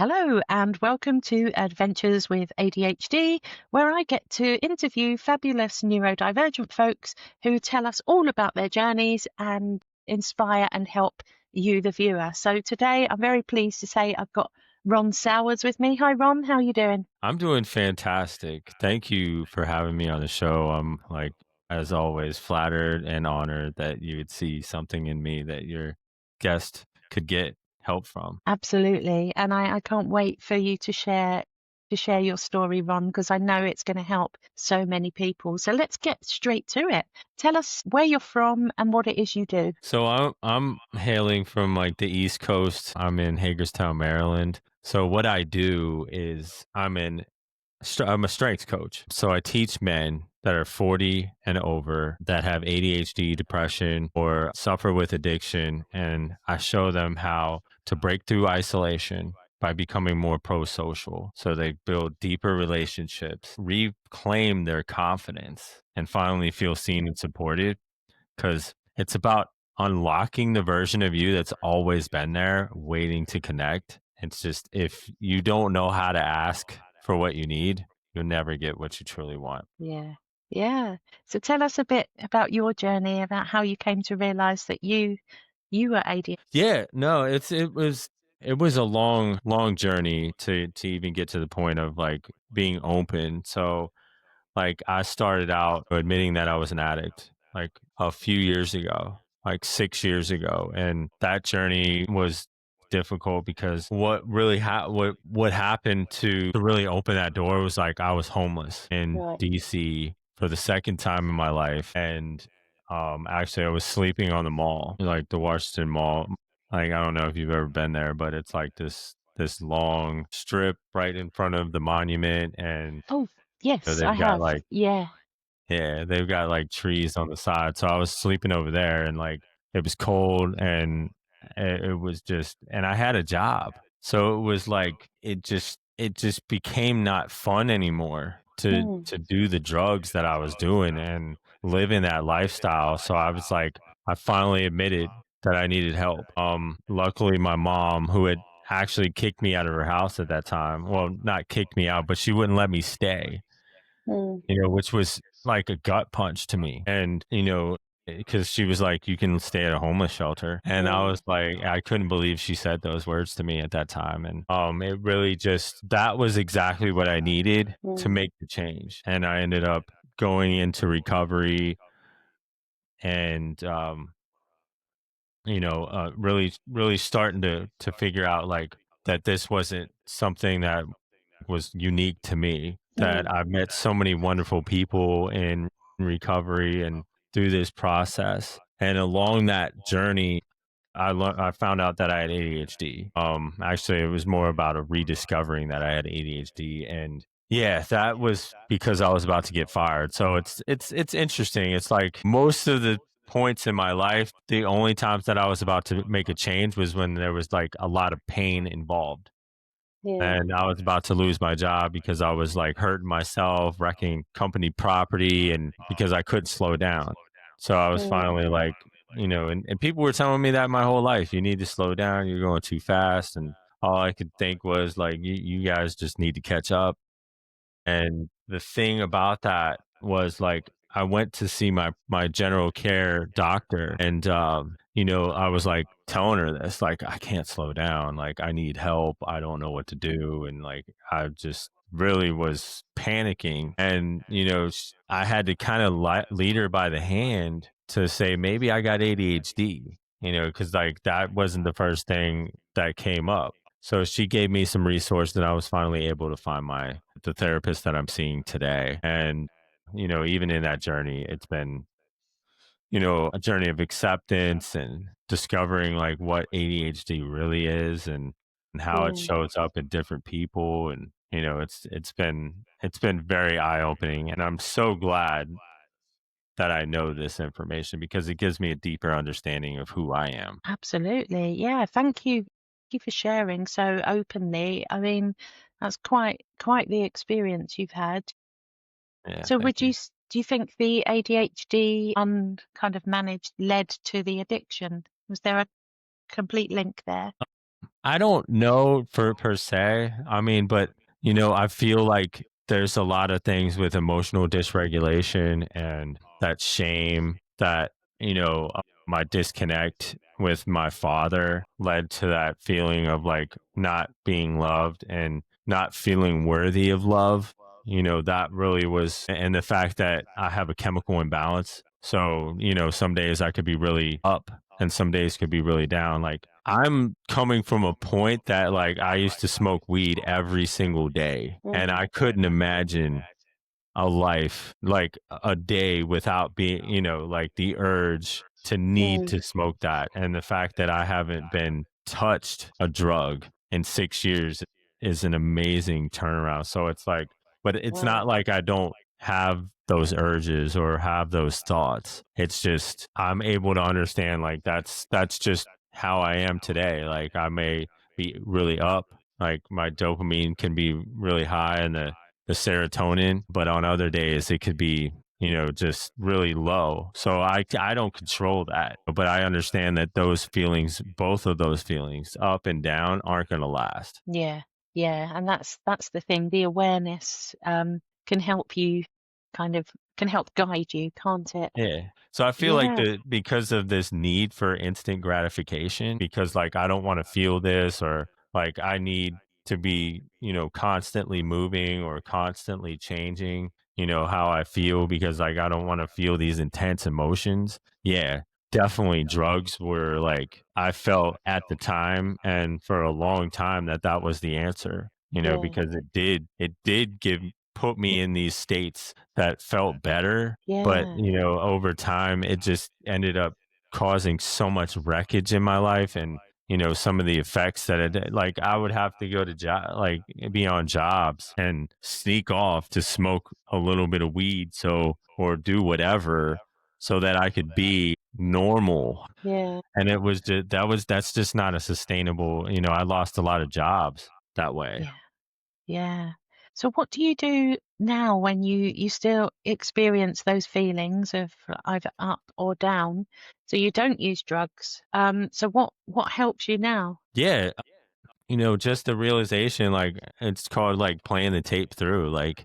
Hello, and welcome to Adventures with ADHD, where I get to interview fabulous neurodivergent folks who tell us all about their journeys and inspire and help you, the viewer. So today I'm very pleased to say I've got Ron Souers with me. Hi, Ron. How are you doing? I'm doing fantastic. Thank you for having me on the show. I'm as always, flattered and honored that you would see something in me that your guest could get help from. Absolutely. And I can't wait for you to share your story, Ron, because I know it's going to help so many people. So let's get straight to it. Tell us where you're from and what it is you do. So I'm hailing from the East Coast. I'm in Hagerstown, Maryland. So what I do is I'm a strengths coach. So I teach men that are 40 and over that have ADHD, depression, or suffer with addiction. And I show them how to break through isolation by becoming more prosocial. So they build deeper relationships, reclaim their confidence, and finally feel seen and supported. Because it's about unlocking the version of you that's always been there, waiting to connect. It's just if you don't know how to ask for what you need, you'll never get what you truly want. Yeah. Yeah. So tell us a bit about your journey, about how you came to realize that you were ADHD. Yeah, no, it was a long journey to even get to the point of being open. So I started out admitting that I was an addict a few years ago, 6 years ago, and that journey was difficult because what happened to really open that door was I was homeless in Right. DC for the second time in my life, and actually I was sleeping on the mall, like the Washington Mall. I don't know if you've ever been there, but it's like this long strip right in front of the monument, and Oh, yes, I they've got have. Yeah. they've got trees on the side. So I was sleeping over there, and it was cold, and it was just, and I had a job. So it was it just became not fun anymore Mm. to do the drugs that I was doing and live in that lifestyle. So I was I finally admitted that I needed help. Luckily my mom, who had actually kicked me out of her house at that time, well, not kicked me out, but she wouldn't let me stay, Mm. which was like a gut punch to me. And, because she was like, you can stay at a homeless shelter. And I Mm. was like, I couldn't believe she said those words to me at that time. And it really just, that was exactly what I needed to Mm. make the change. And I ended up going into recovery and, really starting to figure out that this wasn't something that was unique to me, that Mm. I've met so many wonderful people in recovery and through this process. And along that journey, I found out that I had ADHD. Actually, it was more about a rediscovering that I had ADHD, and yeah, that was because I was about to get fired. So it's interesting. It's like most of the points in my life, the only times that I was about to make a change was when there was a lot of pain involved. Yeah. And I was about to lose my job because I was hurting myself, wrecking company property, and because I couldn't slow down. So I was Mm. finally and people were telling me that my whole life, you need to slow down, you're going too fast. And all I could think was you guys just need to catch up. And the thing about that was I went to see my general care doctor, and I was telling her this, I can't slow down, I need help, I don't know what to do, and I just really was panicking. And I had to kind of lead her by the hand to say maybe I got ADHD, because that wasn't the first thing that came up. So she gave me some resources, and I was finally able to find the therapist that I'm seeing today. And even in that journey, it's been a journey of acceptance and discovering what ADHD really is, and how it Mm. shows up in different people. And it's been very eye opening, and I'm so glad that I know this information because it gives me a deeper understanding of who I am. Absolutely. Yeah. Thank you. Thank you for sharing so openly. I mean, that's quite the experience you've had. Yeah, So thank you. do you think the ADHD kind of managed led to the addiction? Was there a complete link there? I don't know for per se. I mean, but I feel like there's a lot of things with emotional dysregulation and that shame that, my disconnect with my father led to that feeling of like not being loved and not feeling worthy of love. That really was, and the fact that I have a chemical imbalance. So, some days I could be really up and some days could be really down. Like I'm coming from a point that like I used to smoke weed every single day and Mm. I couldn't imagine a life like a day without being, like the urge to need Mm. to smoke that. And the fact that I haven't been touched a drug in 6 years is an amazing turnaround. So it's like, but it's Wow. not like I don't have those urges or have those thoughts. It's just I'm able to understand like that's just how I am today. Like I may be really up, like my dopamine can be really high and the serotonin, but on other days it could be, just really low. So I don't control that, but I understand that those feelings, both of those feelings, up and down, aren't going to last. Yeah, yeah, and that's the thing. The awareness can help you, kind of can help guide you, can't it? Yeah. So I feel like Yeah, the because of this need for instant gratification, because like I don't want to feel this or like I need to be, constantly moving or constantly changing, how I feel because like I don't want to feel these intense emotions. Yeah. Definitely drugs were like I felt at the time and for a long time that that was the answer, yeah, because it did give put me in these states that felt better, but, yeah, over time, it just ended up causing so much wreckage in my life and, some of the effects that it like, I would have to go to job like, be on jobs and sneak off to smoke a little bit of weed or do whatever so that I could be normal. yeah, And it was just that's just not a sustainable, I lost a lot of jobs that way. yeah, yeah. So what do you do now when you still experience those feelings of either up or down? So you don't use drugs. So what helps you now? Yeah. Just the realization, like it's called like playing the tape through. Like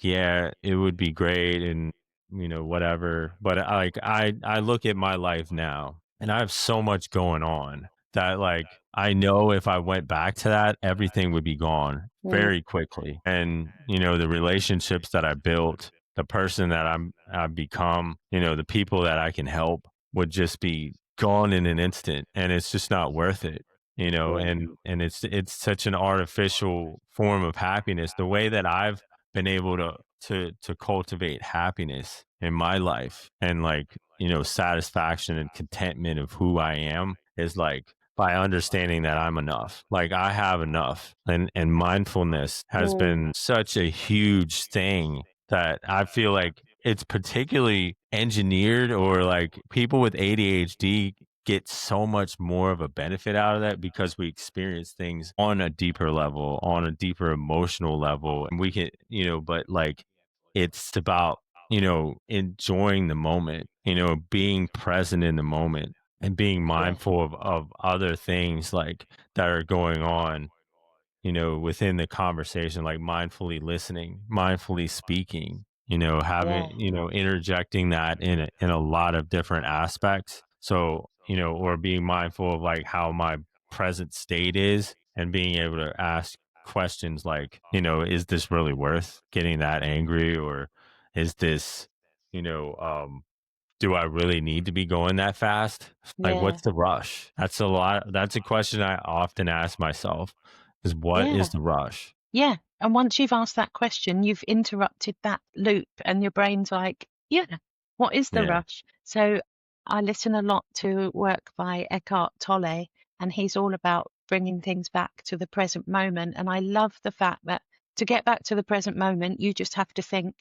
yeah, it would be great and whatever. But I look at my life now and I have so much going on that like I know if I went back to that, everything would be gone Mm, very quickly. And the relationships that I built, the person that I've become, the people that I can help would just be gone in an instant. And it's just not worth it, yeah, and it's such an artificial form of happiness. The way that I've been able to cultivate happiness in my life and like satisfaction and contentment of who I am is like by understanding that I'm enough, like I have enough. And mindfulness has mm, been such a huge thing that I feel like it's particularly engineered, or like people with ADHD get so much more of a benefit out of that because we experience things on a deeper level, on a deeper emotional level. And we can, but like it's about, enjoying the moment, being present in the moment and being yeah, mindful of other things like that are going on, within the conversation, like mindfully listening, mindfully speaking, yeah, having, interjecting that in a lot of different aspects. So, or being mindful of like how my present state is and being able to ask questions like, is this really worth getting that angry? Or is this, you know, um, do I really need to be going that fast? Like, yeah, what's the rush? That's a question I often ask myself is what yeah. is the rush? Yeah, and once you've asked that question, you've interrupted that loop and your brain's like, "Yeah, what is the Yeah. rush?" So I listen a lot to work by Eckhart Tolle, and he's all about bringing things back to the present moment, and I love the fact that to get back to the present moment, you just have to think,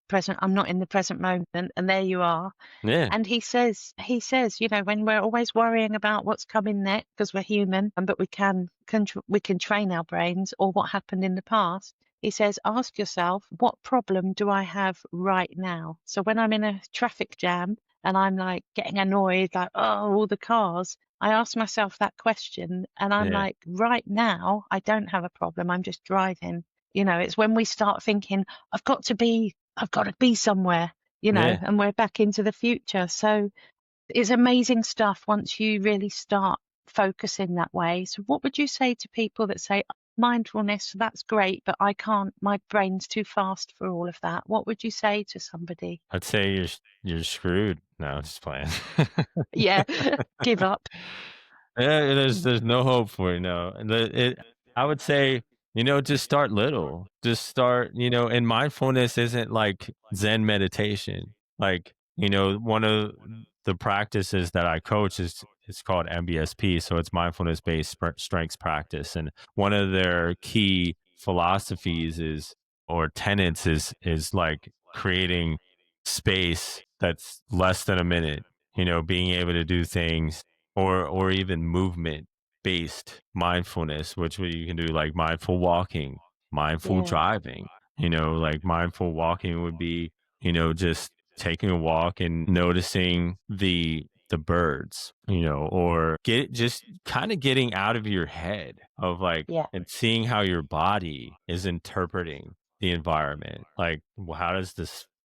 "Present, I'm not in the present moment," and there you are. Yeah. And he says, when we're always worrying about what's coming next, because we're human, but we can train our brains, or what happened in the past. He says, ask yourself, what problem do I have right now? So when I'm in a traffic jam and I'm like getting annoyed, like, oh, all the cars. I ask myself that question and I'm Yeah. like, right now, I don't have a problem. I'm just driving. It's when we start thinking, I've got to be somewhere, Yeah. and we're back into the future. So it's amazing stuff once you really start focusing that way. So what would you say to people that say, mindfulness, that's great, but I can't, my brain's too fast for all of that? What would you say to somebody? I'd say you're screwed. No, I'm just playing. Yeah, give up. Yeah, Mm, there's no hope for it, no. And I would say, just start little. Just start, and mindfulness isn't like Zen meditation. Like, one of the practices that I coach is it's called MBSP, so it's mindfulness-based strengths practice. And one of their key philosophies is or tenets is like creating space that's less than a minute, being able to do things or even movement based mindfulness, which where you can do like mindful walking, mindful yeah, driving. Like mindful walking would be, just taking a walk and noticing the birds, or get just kind of getting out of your head of like yeah, and seeing how your body is interpreting the environment. Like, well, how does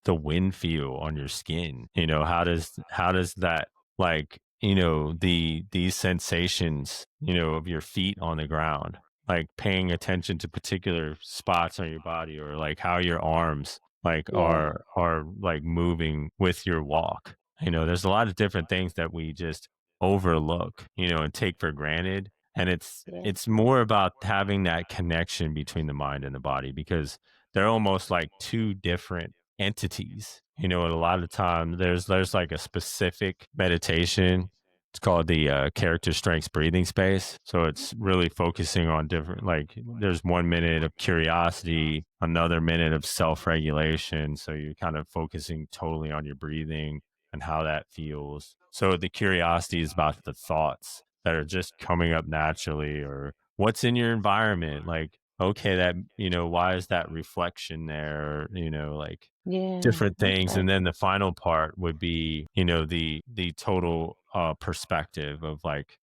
the wind feel on your skin? How does that like these sensations of your feet on the ground, like paying attention to particular spots on your body or like how your arms like yeah, are like moving with your walk. There's a lot of different things that we just overlook, and take for granted, and it's yeah, it's more about having that connection between the mind and the body because they're almost like two different entities. And a lot of time there's like a specific meditation. It's called the character strengths breathing space. So it's really focusing on different, like, there's 1 minute of curiosity, another minute of self regulation. So you're kind of focusing totally on your breathing and how that feels. So the curiosity is about the thoughts that are just coming up naturally or what's in your environment. Like, okay, why is that reflection there? Like, yeah. different things. Okay. And then the final part would be, the total perspective of like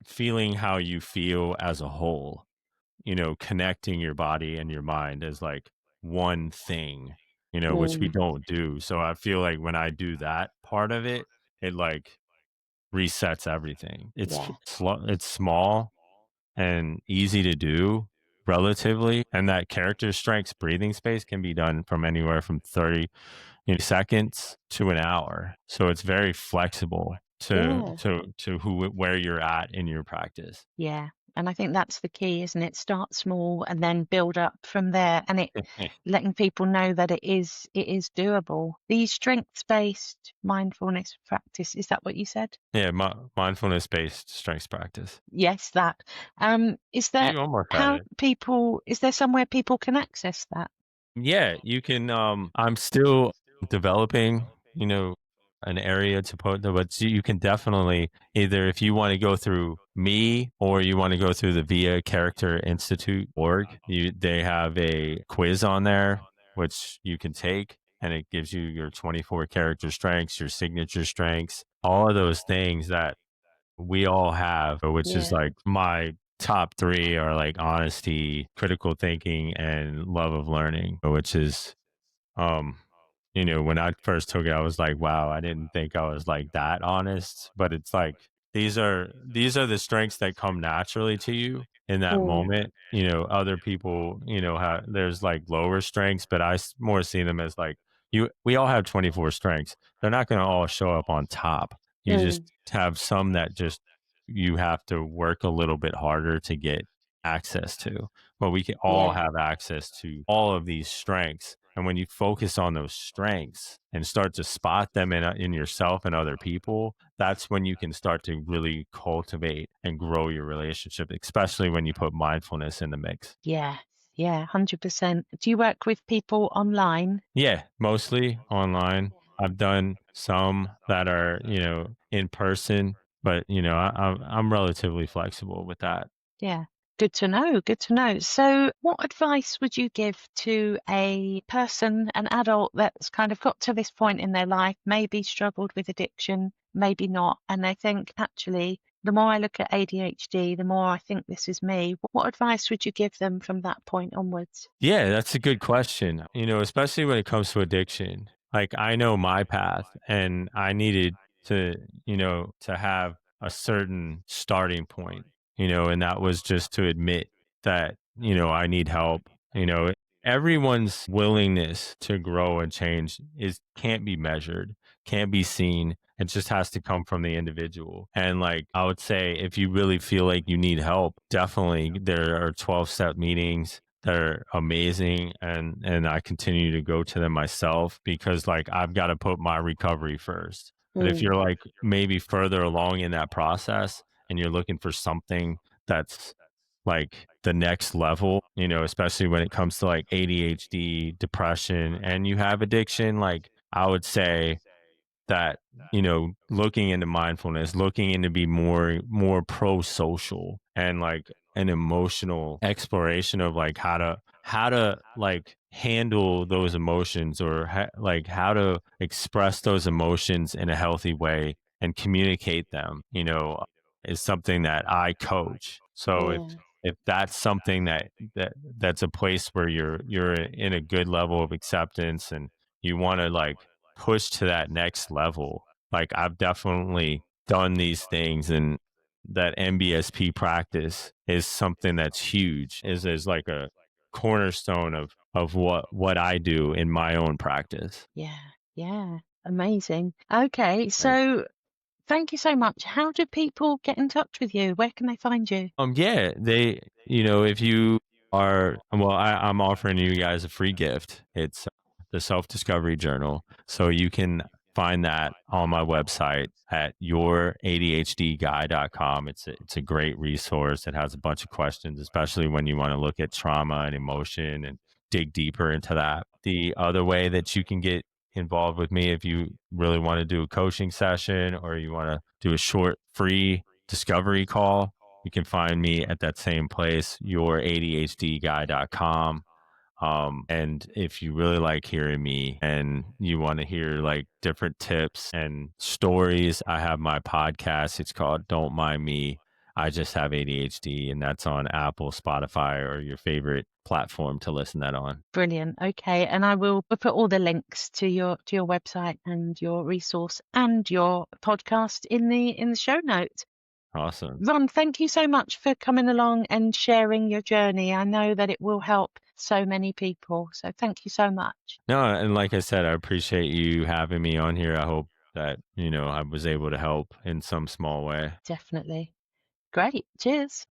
feeling how you feel as a whole, connecting your body and your mind as like one thing, which we Mm, don't do. So I feel like when I do that part of it, it like resets everything. yeah, It's small and easy to do relatively, and that character strengths breathing space can be done from anywhere from 30 seconds to an hour. So it's very flexible yeah, to where you're at in your practice. yeah. And I think that's the key, isn't it? Start small and then build up from there. And letting people know that it is doable. The strengths based mindfulness practice, is that what you said? Yeah, mindfulness based strengths practice. Yes, that. Is there You almost had how it. people is there somewhere people can access that? Yeah, you can. I'm still developing, an area to put the, but you can definitely either if you want to go through me or you want to go through the Via Character Institute org. They have a quiz on there which you can take, and it gives you your 24 character strengths, your signature strengths, all of those things that we all have, which is Yeah. like my top three are like honesty, critical thinking, and love of learning, which is um when I first took it, I was like, wow, I didn't think I was like that honest. But it's like these are the strengths that come naturally to you in that Mm, moment. Other people, have there's like lower strengths, but more see them as like we all have 24 strengths. They're not gonna all show up on top. You just mm, have some that just you have to work a little bit harder to get access to, but we can all yeah. have access to all of these strengths. And when you focus on those strengths and start to spot them in yourself and other people, that's when you can start to really cultivate and grow your relationship, especially when you put mindfulness in the mix. Yes. Yeah, 100%. Do you work with people online? Yeah, mostly online. I've done some that are, in person, but I'm relatively flexible with that. Yeah. Good to know. Good to know. So, what advice would you give to a person, an adult that's kind of got to this point in their life, maybe struggled with addiction, maybe not, and they think, actually, the more I look at ADHD, the more I think this is me. What advice would you give them from that point onwards? Yeah, that's a good question. Especially when it comes to addiction. Like I know my path and I needed to, to have a certain starting point, and that was just to admit that, I need help. Everyone's willingness to grow and change is can't be measured, can't be seen. It just has to come from the individual. And like I would say if you really feel like you need help, definitely there are 12-step meetings that are amazing, and I continue to go to them myself because like I've got to put my recovery first. But if Mm. you're like maybe further along in that process and you're looking for something that's like the next level, especially when it comes to like ADHD, depression, and you have addiction, like I would say that looking into mindfulness, looking into be more pro-social and like an emotional exploration of like how to like handle those emotions or like how to express those emotions in a healthy way and communicate them, is something that I coach. So if Yeah. if that's something that's a place where you're in a good level of acceptance and you want to like push to that next level. Like I've definitely done these things, and that MBSP practice is something that's huge. Is like a cornerstone of what I do in my own practice. Yeah. Yeah. Amazing. Okay. Right. So, thank you so much. How do people get in touch with you? Where can they find you? Yeah, if you are, well, I'm offering you guys a free gift. It's the Self Discovery Journal. So you can find that on my website at youradhdguy.com. It's a great resource. It has a bunch of questions, especially when you want to look at trauma and emotion and dig deeper into that. The other way that you can get involved with me, if you really want to do a coaching session or you want to do a short free discovery call, you can find me at that same place, youradhdguy.com. And if you really like hearing me and you want to hear like different tips and stories, I have my podcast. It's called Don't Mind Me. I Just Have ADHD, and that's on Apple, Spotify, or your favorite platform to listen that on. Brilliant. Okay. And I will put all the links to your website and your resource and your podcast in the show notes. Awesome. Ron, thank you so much for coming along and sharing your journey. I know that it will help so many people. So thank you so much. No, and like I said, I appreciate you having me on here. I hope that, I was able to help in some small way. Definitely. Great. Cheers.